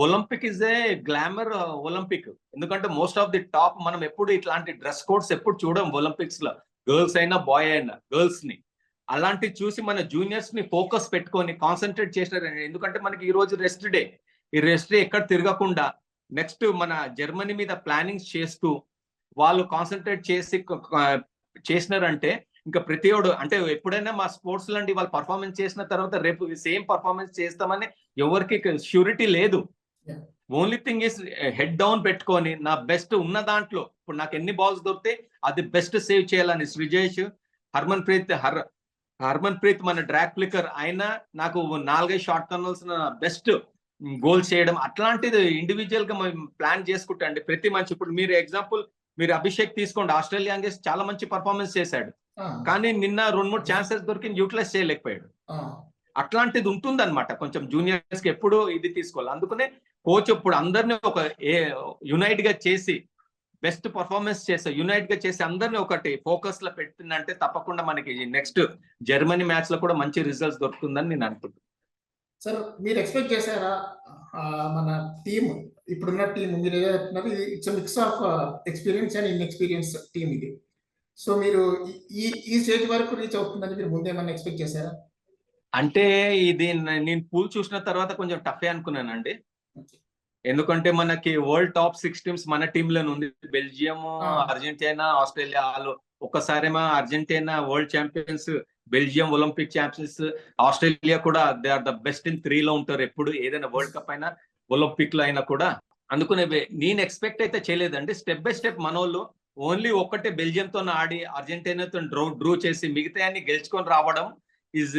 Speaker 2: Olympic is a glamour Olympic. ఎందుకంటే మోస్ట్ ఆఫ్ ది టాప్ మనం ఎప్పుడు ఇట్లాంటి డ్రెస్ కోడ్స్ ఎప్పుడు చూడం ఒలింపిక్స్ లో. గర్ల్స్ అయినా బాయ్ అయినా గర్ల్స్ ని అలాంటివి చూసి మన జూనియర్స్ ని ఫోకస్ పెట్టుకొని కాన్సన్ట్రేట్ చేసినారు. ఎందుకంటే మనకి ఈ రోజు రెస్ట్ డే. ఈ రెస్ట్ డే ఎక్కడ తిరగకుండా నెక్స్ట్ మన జర్మనీ మీద ప్లానింగ్స్ చేస్తూ వాళ్ళు కాన్సన్ట్రేట్ చేసినారంటే ఇంకా ప్రతివాడు అంటే ఎప్పుడైనా మా స్పోర్ట్స్ లాంటి వాళ్ళు పర్ఫార్మెన్స్ చేసిన తర్వాత రేపు సేమ్ పర్ఫార్మెన్స్ చేస్తామని ఎవరికి ష్యూరిటీ లేదు. Only thing is head down పెట్టుకొని నా బెస్ట్ ఉన్న దాంట్లో ఇప్పుడు నాకు ఎన్ని బాల్స్ దొరికితే అది బెస్ట్ సేవ్ చేయాలని శ్రీజేష్, హర్మన్ ప్రీత్ మన డ్రాక్ ఫ్లిక్కర్ అయినా నాకు 4-5 షార్ట్ కర్నల్స్ బెస్ట్ గోల్ చేయడం అట్లాంటిది ఇండివిజువల్ గా ప్లాన్ చేసుకుంటా అండి ప్రతి మంచి. ఇప్పుడు మీరు ఎగ్జాంపుల్ మీరు అభిషేక్ తీసుకోండి, ఆస్ట్రేలియా చాలా మంచి పర్ఫార్మెన్స్ చేశాడు. కానీ నిన్న 2-3 ఛాన్సెస్ దొరికి యూటిలైజ్ చేయలేకపోయాడు. అట్లాంటిది ఉంటుంది అనమాట. కొంచెం జూనియర్స్ కి ఎప్పుడు ఇది తీసుకోవాలి. అందుకనే కోచ్ ఇప్పుడు అందరినీ ఒక యునైట్ గా చేసి బెస్ట్ పర్ఫార్మెన్స్ యునైట్ గా చేసి అందరినీ ఒకటి ఫోకస్ లో పెట్టిందంటే తప్పకుండా మనకి నెక్స్ట్ జర్మనీ మ్యాచ్ లో కూడా మంచి రిజల్ట్స్ దొరుకుతుందని నేను అనుకుంటున్నాను.
Speaker 1: సార్ మీరు ఎక్స్పెక్ట్ చేశారా మన టీం ఇప్పుడున్న టీం మీరు ఏదైతున్నారు it's mix of experience and inexperience team ఇది. సో మీరు ఈ స్టేజ్ వరకు రీచ్ అవుతుందని మీరు ముందేమన్నా ఎక్స్పెక్ట్ చేశారా?
Speaker 2: అంటే ఇది నేను పూల్ చూసిన తర్వాత కొంచెం టఫే అనుకున్నానండి. ఎందుకంటే మనకి వరల్డ్ టాప్ 6 టీమ్స్ మన టీంలోనే ఉంది. Belgium, Argentina, Australia. వాళ్ళు ఒక్కసారేమో Argentina world champions, Belgium olympic champions, Australia కూడా they are the best in 3 లో ఉంటారు ఎప్పుడు ఏదైనా వరల్డ్ కప్ అయినా ఒలింపిక్ లో అయినా కూడా. అందుకునే నేను ఎక్స్పెక్ట్ అయితే చేయలేదండి. స్టెప్ బై స్టెప్ మనోళ్ళు ఓన్లీ ఒక్కటే బెల్జియంతో ఆడి అర్జెంటీనాతో డ్రూ చేసి మిగతా అన్ని గెలుచుకొని రావడం ఈజ్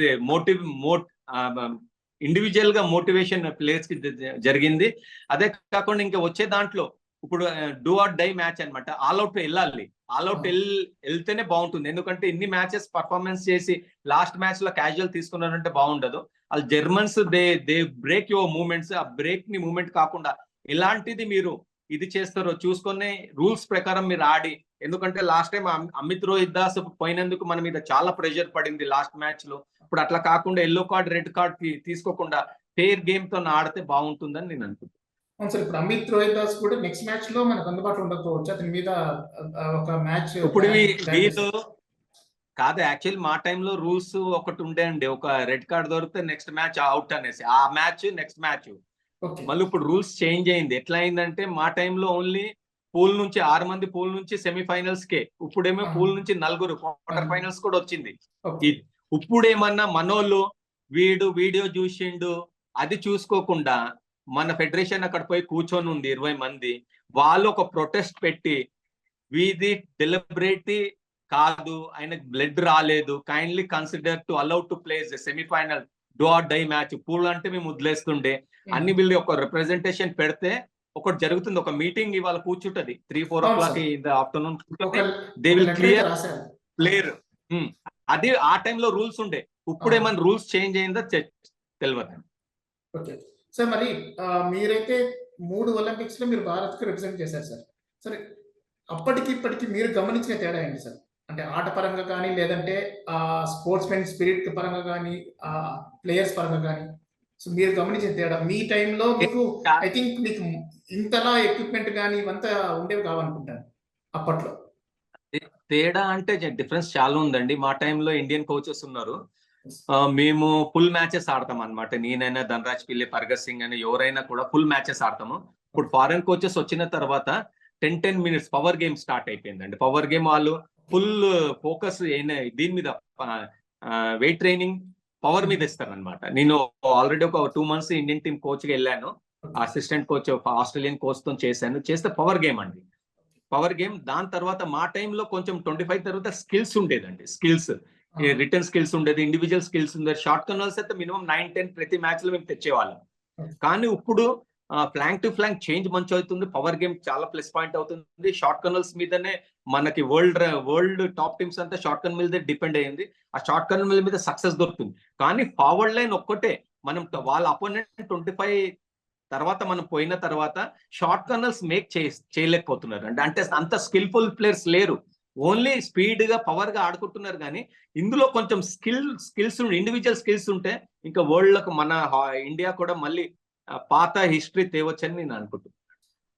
Speaker 2: ఇండివిజువల్ గా మోటివేషన్ ప్లేయర్స్ కి జరిగింది. అదే కాకుండా ఇంకా వచ్చే దాంట్లో ఇప్పుడు డూ ఆర్ డై మ్యాచ్ అనమాట. ఆల్అౌట్ వెళ్ళాలి. ఆల్అౌట్ వెళ్తేనే బాగుంటుంది. ఎందుకంటే ఇన్ని మ్యాచెస్ పర్ఫార్మెన్స్ చేసి లాస్ట్ మ్యాచ్ లో క్యాజువల్ తీసుకున్నారంటే బాగుండదు. వాళ్ళు Germans they break your moments. ఆ బ్రేక్ ని మూమెంట్ కాకుండా ఎలాంటిది మీరు ఇది చేస్తారో చూసుకొని రూల్స్ ప్రకారం మీరు ఆడి. ఎందుకంటే లాస్ట్ టైం అమిత్ రోహిత్ దాస్ పోయినందుకు మన మీద చాలా ప్రెషర్ పడింది లాస్ట్ మ్యాచ్ లో. ఇప్పుడు అట్లా కాకుండా ఎల్లో కార్డ్ రెడ్ కార్డ్ తీసుకోకుండా ఫెయిర్ గేమ్ తో ఆడితే బాగుంటుందని నేను అనుకుంటున్నాను.
Speaker 1: అవును సార్. ఇప్పుడు అమిత్ రోహిత్ దాస్ కూడా నెక్స్ట్ మ్యాచ్ లో మనకు అందుబాటులో ఉండకపోవచ్చు. అతని మీద ఒక మ్యాచ్
Speaker 2: ఇప్పుడు వీళ్ళు కాదు యాక్చువల్లీ మా టైంలో రూల్స్ ఒకటి ఉండే అండి. ఒక రెడ్ కార్డ్ దొరికితే నెక్స్ట్ మ్యాచ్ అవుట్ అనేసి, ఆ మ్యాచ్ నెక్స్ట్ మ్యాచ్. మళ్ళీ ఇప్పుడు రూల్స్ చేంజ్ అయింది. ఎట్లా అయిందంటే మా టైంలో ఓన్లీ పూల్ నుంచి 6 మంది పూల్ నుంచి సెమీఫైనల్స్ కే. ఇప్పుడేమో పూల్ నుంచి 4 క్వార్టర్ ఫైనల్స్ కూడా వచ్చింది. ఇప్పుడేమన్నా మనోళ్ళు వీడు వీడియో చూసిండు అది చూసుకోకుండా మన ఫెడరేషన్ అక్కడ పోయి కూర్చొని ఉంది 20 మంది. వాళ్ళు ఒక ప్రొటెస్ట్ పెట్టి వీది డెలిబరేట్ కాదు, ఆయనకు బ్లడ్ రాలేదు, kindly consider to allow to place semifinal do or die match. Pool అంటే మేము వదిలేస్తుండే అన్ని వీళ్ళు ఒక రిప్రజెంటేషన్ పెడితే ఒకటి జరుగుతుంది. ఒక మీటింగ్ ఇవాళ కూర్చుంటది 3-4
Speaker 1: అవును
Speaker 2: o'clock
Speaker 1: sir.
Speaker 2: In the afternoon
Speaker 1: ఒక
Speaker 2: దే
Speaker 1: ఒక
Speaker 2: విల్
Speaker 1: లెటర్ అయితే
Speaker 2: క్లియర్
Speaker 1: రాశారు.
Speaker 2: ప్లేయర్. అది ఆ టైంలో రూల్స్ ఉండే. ఇప్పుడు ఏమైనా రూల్స్ చేంజ్ అయిందో తెలియదు.
Speaker 1: Okay sir. మరి మీరైతే 3 ఒలింపిక్స్ లో మీరు భారత్ కు రిప్రజెంట్ చేశారు సార్. సరే, అప్పటికి ఇప్పటికి మీరు గమనించిన తేడా ఏంటి సార్? అంటే ఆట పరంగా కానీ, లేదంటే స్పోర్ట్స్ మెన్ స్పిరిట్ పరంగా కానీ, ప్లేయర్స్ పరంగా కానీ, సో మీరు గమనించిన తేడా మీ టైంలో మీకు ఐ థింక్ మీకు ఇంతలా ఎక్విప్మెంట్ కానీ ఇవంతా ఉండేవి కావనుకుంటాను అప్పట్లో.
Speaker 2: తేడా అంటే డిఫరెన్స్ చాలా ఉందండి. మా టైంలో ఇండియన్ కోచెస్ ఉన్నారు. మేము ఫుల్ మ్యాచెస్ ఆడతాం అనమాట. నేనైనా, ధనరాజ్ పిల్లి, పర్గత్ సింగ్ అని ఎవరైనా కూడా ఫుల్ మ్యాచెస్ ఆడతాము. ఇప్పుడు ఫారెన్ కోచెస్ వచ్చిన తర్వాత 10 minutes పవర్ గేమ్ స్టార్ట్ అయిపోయిందండి. పవర్ గేమ్ వాళ్ళు ఫుల్ ఫోకస్ దీని మీద వెయిట్ ట్రైనింగ్ పవర్ మీద ఇస్తారనమాట. నేను ఆల్రెడీ ఒక 2 months ఇండియన్ టీమ్ కోచ్ గా వెళ్ళాను. అసిస్టెంట్ కోచ్ ఆస్ట్రేలియన్ కోచ్ తో చేస్తే పవర్ గేమ్ అండి. Power game. దాని తర్వాత మా టైంలో కొంచెం 25 తర్వాత స్కిల్స్ ఉండేదండి. స్కిల్స్, రిటర్న్ స్కిల్స్ ఉండేది, ఇండివిజువల్ స్కిల్స్ ఉండేది. షార్ట్ కర్నల్స్ అయితే మినిమం 9-10 ప్రతి మ్యాచ్ లో మేము తెచ్చేవాళ్ళం. కానీ ఇప్పుడు ఫ్లాంక్ టు ఫ్లాంక్ చేంజ్ మంచి అవుతుంది. పవర్ గేమ్ చాలా ప్లస్ పాయింట్ అవుతుంది. షార్ట్ కర్నల్స్ మీదనే మనకి వరల్డ్ టాప్ టీమ్స్ అంతా షార్ట్ కర్నల్ మీద డిపెండ్ అయ్యింది. ఆ షార్ట్ కర్నల్ మీద సక్సెస్ దొరుకుతుంది. కానీ ఫార్వర్డ్ లైన్ ఒక్కటే మనం వాళ్ళ అపోనెంట్ 25 తర్వాత మనం పోయిన తర్వాత షార్ట్ కర్నల్స్ చేయలేకపోతున్నారు. అంటే అంత స్కిల్ఫుల్ ప్లేయర్స్ లేరు. ఓన్లీ స్పీడ్ గా పవర్ గా ఆడుకుంటున్నారు. కానీ ఇందులో కొంచెం స్కిల్స్ ఇండివిజువల్ స్కిల్స్ ఉంటే ఇంకా వరల్డ్ లకు మన ఇండియా కూడా మళ్ళీ పాత హిస్టరీ తేవచ్చని నేను అనుకుంటున్నాను.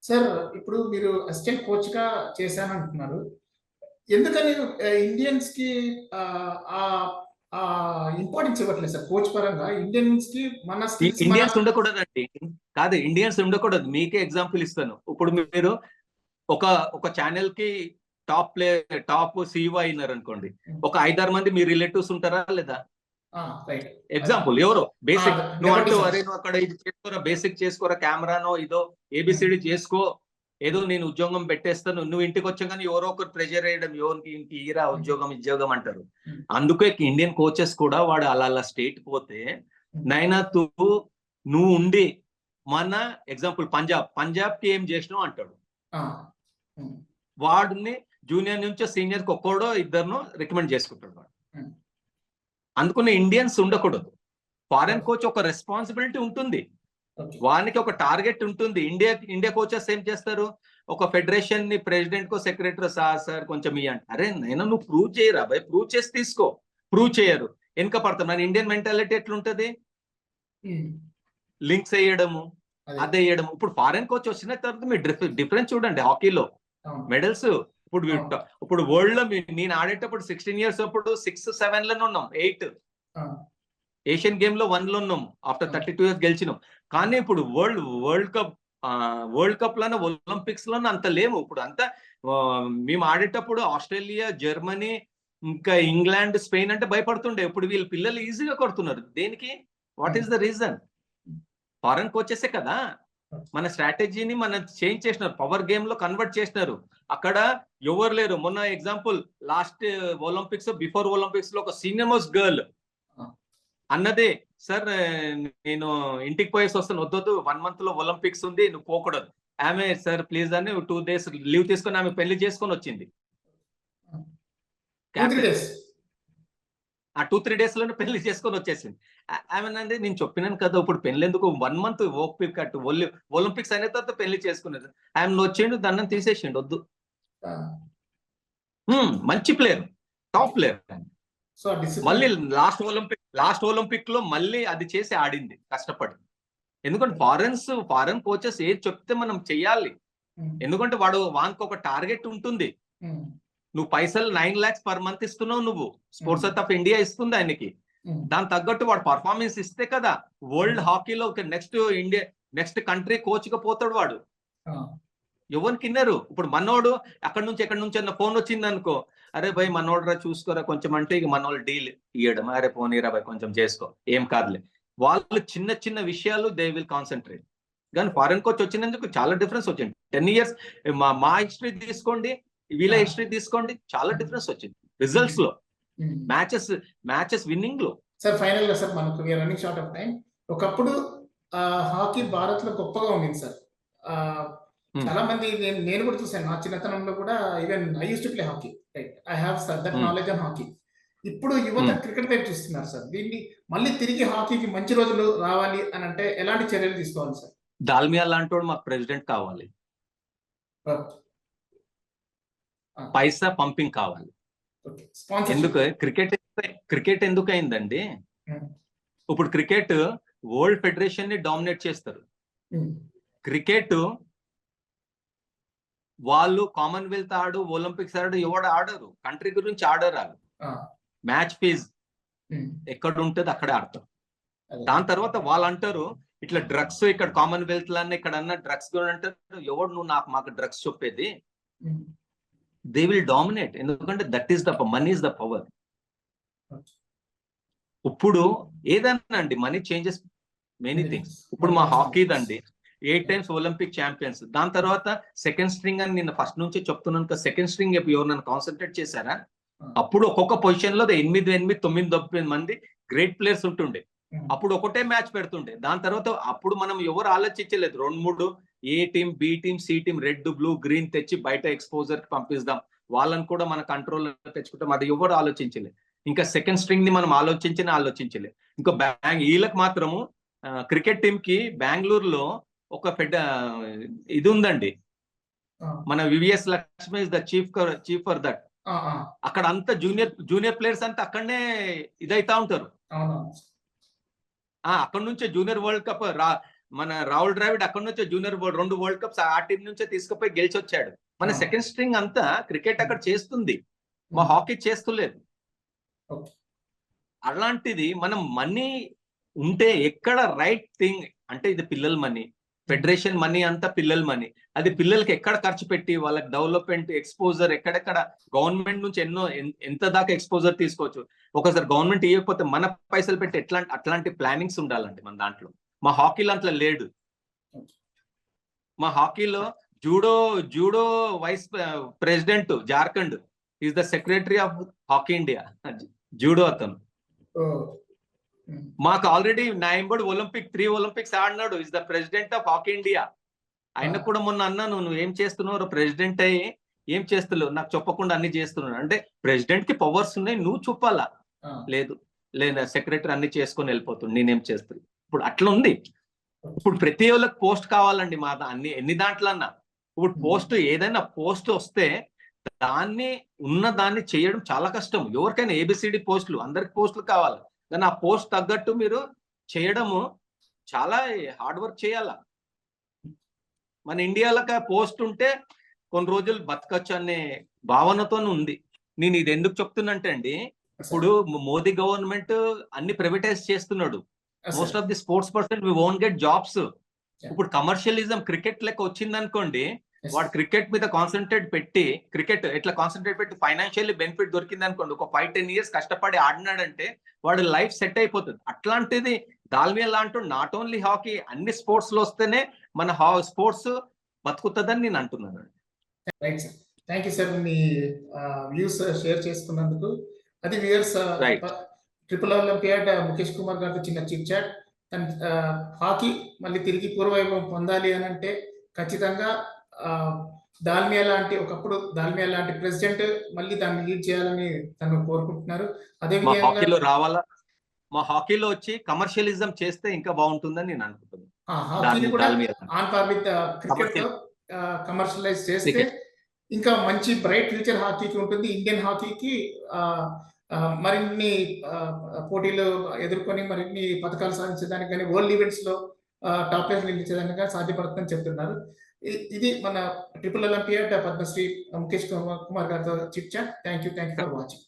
Speaker 1: సార్, ఇప్పుడు మీరు అసిస్టెంట్ కోచ్ గా చేశానంటున్నారు. ఎందుకని ఇండియన్స్ కి ఇంపార్టెన్స్ ఇవ్వట్లేదు సార్? కోచ్ పరంగా ఇండియన్స్ కి మన
Speaker 2: ఇండియన్స్ ఉండకూడదండి. కాదు, ఇండియన్స్ ఉండకూడదు. మీకే ఎగ్జాంపుల్ ఇస్తాను. ఇప్పుడు మీరు ఒక ఛానల్ కి టాప్ CEO అయినారు అనుకోండి. ఒక 5-6 మంది మీ రిలేటివ్స్ ఉంటారా లేదా? ఎగ్జాంపుల్ ఎవరో బేసిక్ నువ్వు అంటూ అరే నువ్వు అక్కడ ఇది చేసుకోరా, బేసిక్ చేసుకోరా, కెమెరానో ఇదో ఏబిసిడి చేసుకో, ఏదో నేను ఉద్యోగం పెట్టేస్తాను, నువ్వు ఇంటికి వచ్చాగానే ఎవరో ఒకరు ప్రెజర్ వేయడం, ఎవరికి ఇంటి ఈరా ఉద్యోగం అంటారు. అందుకే ఇండియన్ కోచెస్ కూడా వాడు అలా స్టేట్ పోతే నైనా నువ్వు ఉండి మన ఎగ్జాంపుల్ పంజాబ్ కి ఏం చేసినావు అంటాడు. వాడిని జూనియర్ నుంచి సీనియర్ కి ఒక్కడో ఇద్దరునో రికమెండ్ చేసుకుంటాడు వాడు. అందుకని ఇండియన్స్ ఉండకూడదు. ఫారెన్ కోచ్ ఒక రెస్పాన్సిబిలిటీ ఉంటుంది, వానికి ఒక టార్గెట్ ఉంటుంది. ఇండియా కోచెస్ ఏం చేస్తారు? ఒక ఫెడరేషన్ ని ప్రెసిడెంట్ కో సెక్రటరీ సార్ కొంచెం ఇవ్వండి. అరే నేను నువ్వు ప్రూవ్ చేయరా భయ్, ప్రూవ్ చేసి తీసుకో. ప్రూవ్ చేయరు, వెనుక పడతాం. మన ఇండియన్ మెంటాలిటీ ఎట్లుంటది? లింక్స్ వేయడము, అదే వేయడము. ఇప్పుడు ఫారెన్ కోచ్ వచ్చిన తర్వాత మీరు డిఫరెన్స్ చూడండి. హాకీలో మెడల్స్ ఇప్పుడు వరల్డ్ లో నేను ఆడేటప్పుడు 16 years అప్పుడు 6-7 లోనే ఉన్నాం, 8 ఏషియన్ గేమ్ లో 1 లో ఉన్నాం. After 32 years గెలిచినాం. కానీ ఇప్పుడు వరల్డ్ కప్ లోనే ఒలింపిక్స్ లోనే అంత లేము. ఇప్పుడు అంతా మేము ఆడేటప్పుడు ఆస్ట్రేలియా, జర్మనీ, ఇంకా ఇంగ్లాండ్, స్పెయిన్ అంటే భయపడుతుండే. ఇప్పుడు వీళ్ళ పిల్లలు ఈజీగా కొడుతున్నారు. దేనికి? What is the reason? Foreign కోచెసే కదా. మన స్ట్రాటజీని మనం చేంజ్ చేసినారు, పవర్ గేమ్ లో కన్వర్ట్ చేసినారు. అక్కడ ఎవరు లేరు. మొన్న example last Olympics, before Olympics లో ఒక సీనియర్ మోస్ట్ గర్ల్ అన్నదే, సార్ నేను ఇంటికి పోయేసి వస్తాను, వద్దొద్దు 1 month లో ఒలింపిక్స్ ఉంది, నువ్వు పోకూడదు. ఆమె సార్ ప్లీజ్ అని 2 days లీవ్ తీసుకొని ఆమె పెళ్లి చేసుకొని వచ్చింది. 2-3 days లోనే పెళ్లి చేసుకొని వచ్చేసింది. ఆమెనండి నేను చెప్పినాను కదా, ఇప్పుడు పెళ్లి ఎందుకు, 1 month ఓపిక కట్టు, ఒలింపిక్స్ అయిన తర్వాత పెళ్లి చేసుకునేది. ఆమె వచ్చిండు, దండం తీసేసిండు, వద్దు. మంచి ప్లేయర్, టాప్ ప్లేయర్. మళ్ళీ లాస్ట్ ఒలింపిక్ లో మళ్ళీ అది చేసి ఆడింది కష్టపడి. ఎందుకంటే ఫారెన్ కోచెస్ ఏది చెప్తే మనం చెయ్యాలి. ఎందుకంటే వానికి ఒక టార్గెట్ ఉంటుంది. నువ్వు పైసలు 9 lakhs per month ఇస్తున్నావు, నువ్వు స్పోర్ట్స్ ఆఫ్ ఇండియా ఇస్తుంది ఆయనకి. దాని తగ్గట్టు వాడు పర్ఫార్మెన్స్ ఇస్తే కదా వరల్డ్ హాకీలో నెక్స్ట్ కంట్రీ కోచ్ గా పోతాడు వాడు. ఎవరికి విన్నారు? ఇప్పుడు మనోడు ఎక్కడి నుంచి అన్న ఫోన్ వచ్చింది అనుకో, అరే భయ్ మనోడు రా చూసుకోరా కొంచెం అంటే, ఇక మనోళ్ళు డీల్ ఇయ్యడం, అరే పోనీరా భయ్ కొంచెం చేసుకో, ఏం కాదులే. వాళ్ళు చిన్న విషయాలు దే విల్ కాన్సన్ట్రేట్. కానీ ఫారెన్ కోచ్ వచ్చినందుకు చాలా డిఫరెన్స్ వచ్చింది. 10 years మా హిస్టరీ తీసుకోండి, వీళ్ళ హిస్టరీ తీసుకోండి, చాలా డిఫరెన్స్ వచ్చింది రిజల్ట్స్ లో, మ్యాచెస్ విన్నింగ్ లో.
Speaker 1: సార్ ఫైనల్ గా సార్ మనకు రన్నింగ్ షార్ట్ ఆఫ్ టైం. ఒకప్పుడు హాకీ భారత్ లో గొప్పగా ఉండింది సార్. చాలా మంది నేను కూడా చూసాను నా చిన్నతనంలో కూడా. Even I use to play hockey, right? I have that knowledge on hockey. ఇప్పుడు యువత క్రికెట్ వైపు చూస్తున్నారు సార్. దీన్ని మళ్ళీ తిరిగి హాకీకి మంచి రోజులు రావాలి అని అంటే ఎలాంటి చర్యలు తీసుకోవాలి సార్?
Speaker 2: దాల్మియా లాంటి మాకు ప్రెసిడెంట్ కావాలి, పైసా పంపింగ్ కావాలి. ఎందుకు క్రికెట్ ఎందుకు అయిందండి? ఇప్పుడు క్రికెట్ వరల్డ్ ఫెడరేషన్ ని డామినేట్ చేస్తారు. క్రికెట్ వాళ్ళు కామన్వెల్త్ ఆడు, ఒలింపిక్స్ ఆడు, ఎవడు ఆడరు, కంట్రీ గురించి ఆడరు. వాళ్ళు మ్యాచ్ ఫీజ్ ఎక్కడ ఉంటుంది అక్కడే ఆడతారు. దాని తర్వాత వాళ్ళు అంటారు ఇట్లా డ్రగ్స్ ఇక్కడ కామన్వెల్త్ లానే ఇక్కడ అన్న డ్రగ్స్ కూడా అంటారు. ఎవడు నువ్వు మాకు డ్రగ్స్ చెప్పేది? They will dominate. ఎందుకంటే that is the money is the power. ఇప్పుడు ఏదన్నా అండి, మనీ చేంజెస్ మెనీ థింగ్స్. ఇప్పుడు మా హాకీదండి 8 times ఒలింపిక్ ఛాంపియన్స్. దాని తర్వాత సెకండ్ స్ట్రింగ్ అని నేను ఫస్ట్ నుంచి చెప్తున్నాను. సెకండ్ స్ట్రింగ్ ఎవరు నన్ను కాన్సన్ట్రేట్ చేశారా? అప్పుడు ఒక్కొక్క పొజిషన్ లో 8, 9 మంది గ్రేట్ ప్లేయర్స్ ఉంటుండే. అప్పుడు ఒకటే మ్యాచ్ పెడుతుండే. దాని తర్వాత అప్పుడు మనం ఎవరు ఆలోచించలేదు. 2-3 A team, B team, C team, red, blue, green తెచ్చి బయట ఎక్స్పోజర్ కి పంపిస్తాం, వాళ్ళని కూడా మన కంట్రోల్ తెచ్చుకుంటాం. అది ఎవరు ఆలోచించలేదు. ఇంకా సెకండ్ స్ట్రింగ్ ని మనం ఆలోచించలే. ఇంకా వీళ్ళకి మాత్రము క్రికెట్ టీం కి బెంగళూరులో ఒక పెద్ద ఇది ఉందండి. మన VVS Lakshmi is the chief for that. అక్కడ అంతా జూనియర్ ప్లేయర్స్ అంతా అక్కడనే ఇదైతా ఉంటారు. అక్కడ నుంచే జూనియర్ వరల్డ్ కప్ మన రాహుల్ ద్రావిడ్ అక్కడ నుంచే జూనియర్ 2 వరల్డ్ కప్స్ ఆ టీం నుంచే తీసుకుపోయి గెలిచి వచ్చాడు. మన సెకండ్ స్ట్రింగ్ అంతా క్రికెట్ అక్కడ చేస్తుంది, మా హాకీ చేస్తలేదు. అలాంటిది మనం మనీ ఉంటే ఎక్కడ రైట్ థింగ్ అంటే ఇది పిల్లల మనీ, ఫెడరేషన్ మనీ అంతా పిల్లల మనీ. అది పిల్లలకి ఎక్కడ ఖర్చు పెట్టి వాళ్ళకి డెవలప్మెంట్, ఎక్స్పోజర్ ఎక్కడెక్కడ గవర్నమెంట్ నుంచి ఎంత దాకా ఎక్స్పోజర్ తీసుకోవచ్చు. ఒకసారి గవర్నమెంట్ ఇవ్వకపోతే మన పైసలు పెట్టి అట్లాంటి ప్లానింగ్స్ ఉండాలండి మన దాంట్లో. మా హాకీలో అట్లా లేడు. మా హాకీలో judo vice president Jharkhand is the secretary of hockey India, judo అతను. మాకు ఆల్రెడీ నాయంబడి 3 ఒలింపిక్స్ ఆడినాడు. Is the president of hockey India. ఆయన కూడా మొన్న అన్నాను, నువ్వు ఏం చేస్తున్నావు ప్రెసిడెంట్ అయ్యి, ఏం చేస్తలేవు, నాకు చెప్పకుండా అన్ని చేస్తున్నాడు అంటే. ప్రెసిడెంట్ కి పవర్స్ ఉన్నాయి, నువ్వు చెప్పాలా? లేదు సెక్రటరీ అన్ని చేసుకొని వెళ్ళిపోతుంది, నేనేం చేస్తాను. ఇప్పుడు అట్లా ఉంది. ఇప్పుడు ప్రతి ఒళ్ళకి పోస్ట్ కావాలండి. మా ఎన్ని దాంట్లో అన్నా ఇప్పుడు పోస్ట్, ఏదైనా పోస్ట్ వస్తే దాన్ని చేయడం చాలా కష్టం. ఎవరికైనా ఏబిసిడి పోస్టులు, అందరికి పోస్టులు కావాలి. కానీ ఆ పోస్ట్ తగ్గట్టు మీరు చేయడము చాలా హార్డ్ వర్క్ చేయాల. మన ఇండియాలో పోస్ట్ ఉంటే కొన్ని రోజులు బతకచ్చు అనే భావనతో ఉంది. నేను ఇది ఎందుకు చెప్తున్నంటే అండి, ఇప్పుడు మోదీ గవర్నమెంట్ అన్ని ప్రైవేటైజ్ చేస్తున్నాడు. Most of the sports person we won't get jobs. ఇప్పుడు కమర్షియలిజం క్రికెట్ లెక్క వచ్చింది అనుకోండి, వాడు క్రికెట్ మీద కాన్సన్ట్రేట్ పెట్టి ఫైనాన్షియల్లీ బెనిఫిట్ దొరికింది అనుకోండి, ఒక 5-10 years కష్టపడి ఆడినాడంటే వాడు లైఫ్ సెట్ అయిపోతుంది. అట్లాంటిది దాల్మియా లాంటి నాట్ ఓన్లీ హాకీ, అన్ని స్పోర్ట్స్ లో వస్తేనే మన స్పోర్ట్స్ బతుకుతుందని నేను అంటున్నాను.
Speaker 1: Right sir, thank you sir, me views share చేసుకున్నందుకు. అది viewers, triple olympiad Mukesh Kumar గారితో చిన్న చిట్ చాట్. హాకీ మళ్ళీ తిరిగి పూర్వవైభవం పొందాలి అని అంటే ఖచ్చితంగా ఒకప్పుడు దాల్మియా లాంటి ప్రెసిడెంట్ మళ్ళీ దాన్ని లీడ్ చేయాలని తను కోరుకుంటున్నారు. అదే
Speaker 2: హాకీలో రావాలా, మా హాకీలో వచ్చి కమర్షియలిజం చేస్తే ఇంకా బాగుంటుందని నేను అనుకుంటున్నాను.
Speaker 1: హాకీని కూడా on par with cricket commercialise చేస్తే ఇంకా మంచి బ్రైట్ ఫ్యూచర్ హాకీకి ఉంటుంది. ఇండియన్ హాకీకి మరిన్ని పోటీలు ఎదుర్కొని మరిన్ని పథకాలు సాధించడానికి కానీ, వరల్డ్ ఈవెంట్స్ లో టాప్ ప్లేస్ నిలిచేదానికి కానీ సాధ్యపడుతుందని చెప్తున్నారు. ఇది మన ట్రిపుల్ ఒలింపియాడ్ పద్మశ్రీ ముఖేష్ కుమార్ గారితో chit chat. Thank you for watching.